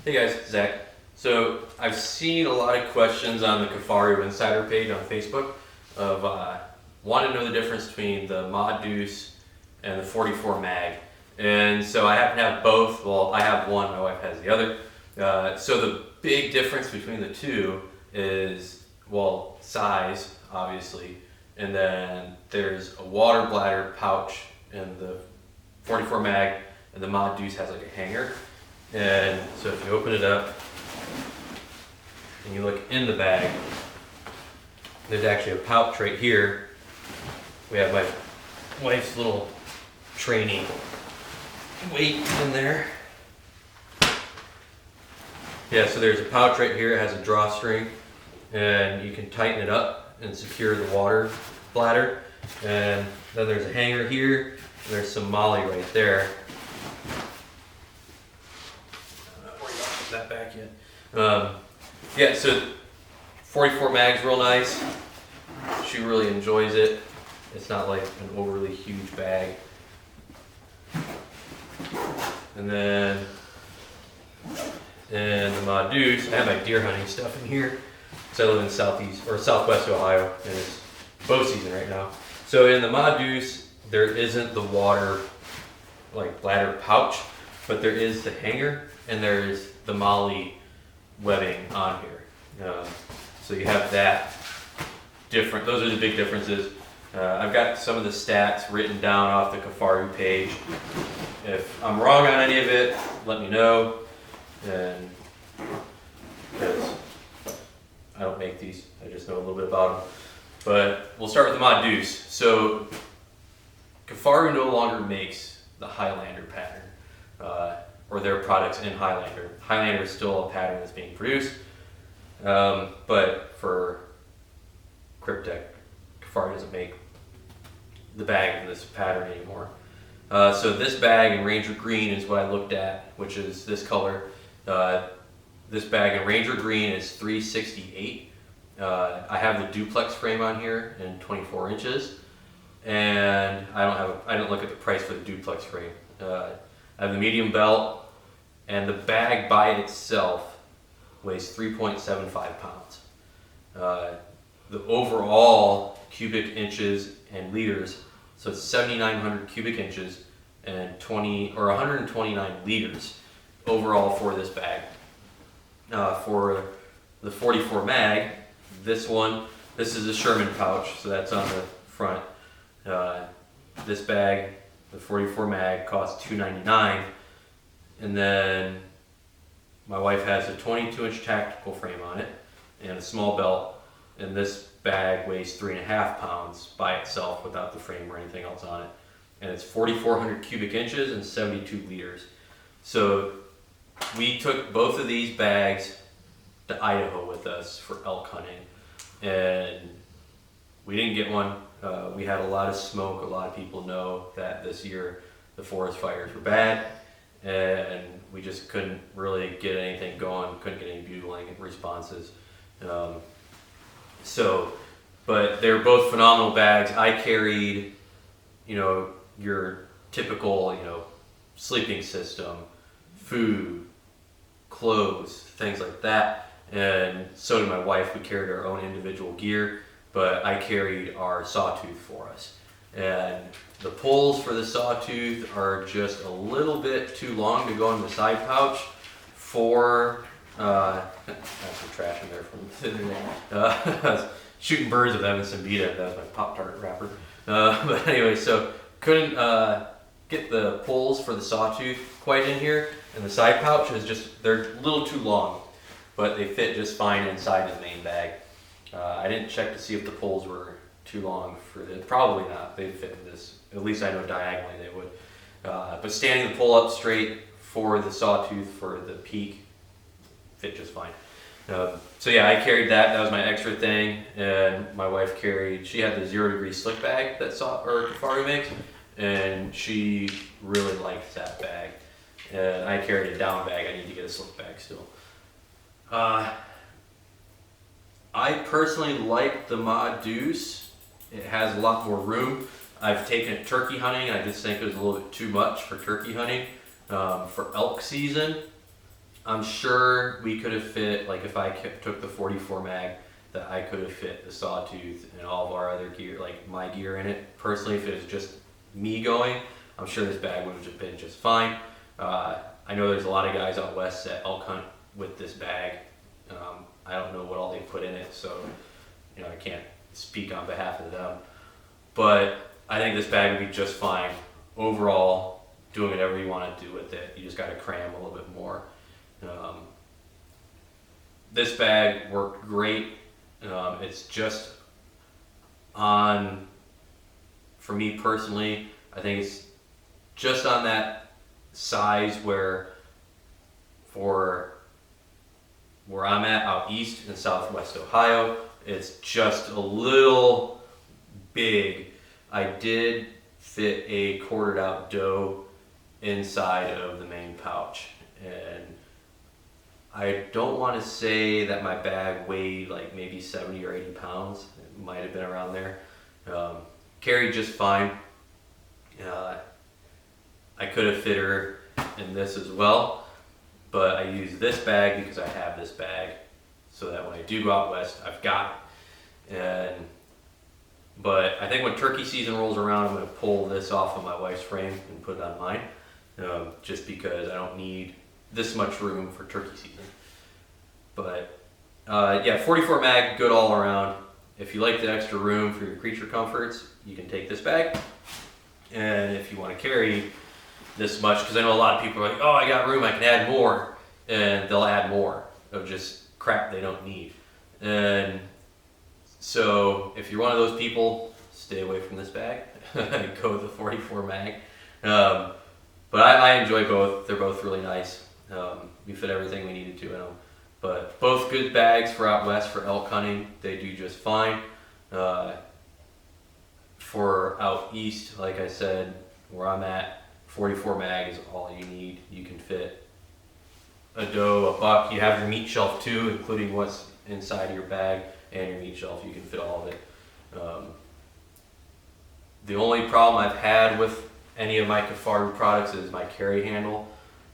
Hey guys, Zach. So I've seen a lot of questions on the Kifaru Insider page on Facebook of want to know the difference between the Ma Deuce and the 44 mag. And so I happen to have both. Well, I have one, my wife has the other. So the big difference between the two is, well, size, obviously, and then there's a water bladder pouch in the 44 mag, and the Ma Deuce has like a hanger. And so if you open it up and you look in the bag, there's actually a pouch right here. We have my wife's little training weight in there. Yeah, so there's a pouch right here. It has a drawstring, and you can tighten it up and secure the water bladder. And then there's a hanger here, and there's some molly right there. That back yet. Yeah, so 44 mag's real nice. She really enjoys it. It's not like an overly huge bag. And then in the Ma Deuce, I have my deer hunting stuff in here. So I live in southwest Ohio, and it's bow season right now. So in the Ma Deuce, there isn't the water like bladder pouch, but there is the hanger, and there's the molly webbing on here. So you have that different. Those are the big differences. I've got some of the stats written down off the Kifaru page. If I'm wrong on any of it, let me know. And because I don't make these, I just know a little bit about them. But we'll start with the Ma Deuce. So Kifaru no longer makes the Highlander pattern. Or their products in Highlander. Highlander is still a pattern that's being produced, but for Cryptek, Kifaru doesn't make the bag in this pattern anymore. So this bag in Ranger Green is what I looked at, which is this color. This bag in Ranger Green is $368. I have the duplex frame on here in 24 inches, and I didn't look at the price for the duplex frame. I have the medium belt, and the bag by itself weighs 3.75 pounds. The overall cubic inches and liters, so it's 7,900 cubic inches and 129 liters overall for this bag. For the 44 mag, this is a Sherman pouch, so that's on the front. This bag, the 44 mag, costs $299, and then my wife has a 22-inch tactical frame on it and a small belt, and this bag weighs 3.5 pounds by itself without the frame or anything else on it, and it's 4,400 cubic inches and 72 liters. So we took both of these bags to Idaho with us for elk hunting, and we didn't get one. We had a lot of smoke. A lot of people know that this year the forest fires were bad, and we just couldn't really get anything going, couldn't get any bugling responses. But they're both phenomenal bags. I carried, your typical, sleeping system, food, clothes, things like that. And so did my wife. We carried our own individual gear, but I carried our sawtooth for us. And the pulls for the sawtooth are just a little bit too long to go in the side pouch for, that's some trash in there from the other day. I was shooting birds with Evanston Beta. That was my Pop-Tart wrapper. But anyway, so couldn't get the pulls for the sawtooth quite in here. And the side pouch they're a little too long, but they fit just fine inside the main bag. I didn't check to see if the poles were too long for this. Probably not. They'd fit in this. At least I know diagonally they would. But standing the pole up straight for the sawtooth for the peak fit just fine. So yeah, I carried that. That was my extra thing. And my wife she had the 0 degree slick bag that Kifaru makes, and she really liked that bag. And I carried a down bag. I need to get a slick bag still. I personally like the Ma Deuce. It has a lot more room. I've taken it turkey hunting. I just think it was a little bit too much for turkey hunting. For elk season, I'm sure we could have fit, like if I took the 44 mag, that I could have fit the Sawtooth and all of our other gear, like my gear in it. Personally, if it was just me going, I'm sure this bag would have been just fine. I know there's a lot of guys out west that elk hunt with this bag. I don't know what all they put in it, so I can't speak on behalf of them. But I think this bag would be just fine. Overall, doing whatever you want to do with it, you just got to cram a little bit more. This bag worked great. It's just on, for me personally, I think it's just on that size where for where I'm at out east in southwest Ohio, it's just a little big. I did fit a quartered out doe inside of the main pouch, and I don't want to say that my bag weighed like maybe 70 or 80 pounds. It might have been around there. Carried just fine. I could have fit her in this as well, but I use this bag because I have this bag so that when I do go out west, I've got it. But I think when turkey season rolls around, I'm going to pull this off of my wife's frame and put it on mine, just because I don't need this much room for turkey season. But yeah, 44 mag, good all around. If you like the extra room for your creature comforts, you can take this bag. And if you want to carry this much, because I know a lot of people are like, oh, I got room, I can add more. And they'll add more of just crap they don't need. And so if you're one of those people, stay away from this bag. Go with the 44 mag. But I enjoy both. They're both really nice. We fit everything we needed to in them. But both good bags for out west for elk hunting. They do just fine. For out east, like I said, where I'm at, 44 mag is all you need. You can fit a doe, a buck. You have your meat shelf too, including what's inside your bag and your meat shelf. You can fit all of it. The only problem I've had with any of my Kifaru products is my carry handle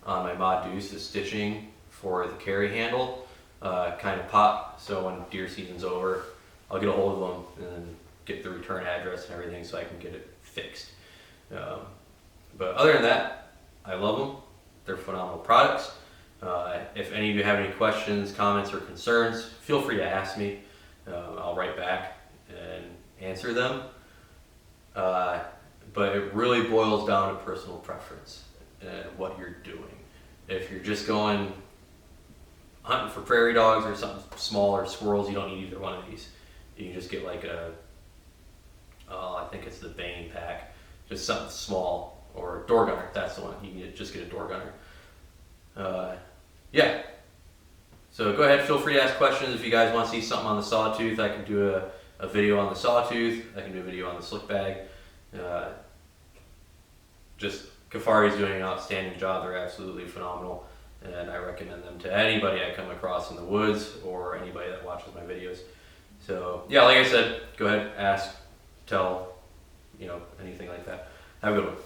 on my Ma Deuce. The stitching for the carry handle kind of pop. So when deer season's over, I'll get a hold of them and then get the return address and everything so I can get it fixed. But other than that, I love them. They're phenomenal products. If any of you have any questions, comments, or concerns, feel free to ask me. I'll write back and answer them. But it really boils down to personal preference and what you're doing. If you're just going hunting for prairie dogs or something small or squirrels, you don't need either one of these. You can just get like I think it's the Bane pack, just something small, or door gunner. That's the one. You can just get a door gunner. Yeah. So go ahead, feel free to ask questions. If you guys want to see something on the Sawtooth, I can do a video on the Sawtooth. I can do a video on the slick bag. Just Kifaru's doing an outstanding job. They're absolutely phenomenal, and I recommend them to anybody I come across in the woods or anybody that watches my videos. So yeah, like I said, go ahead, ask, tell, anything like that. Have a good one.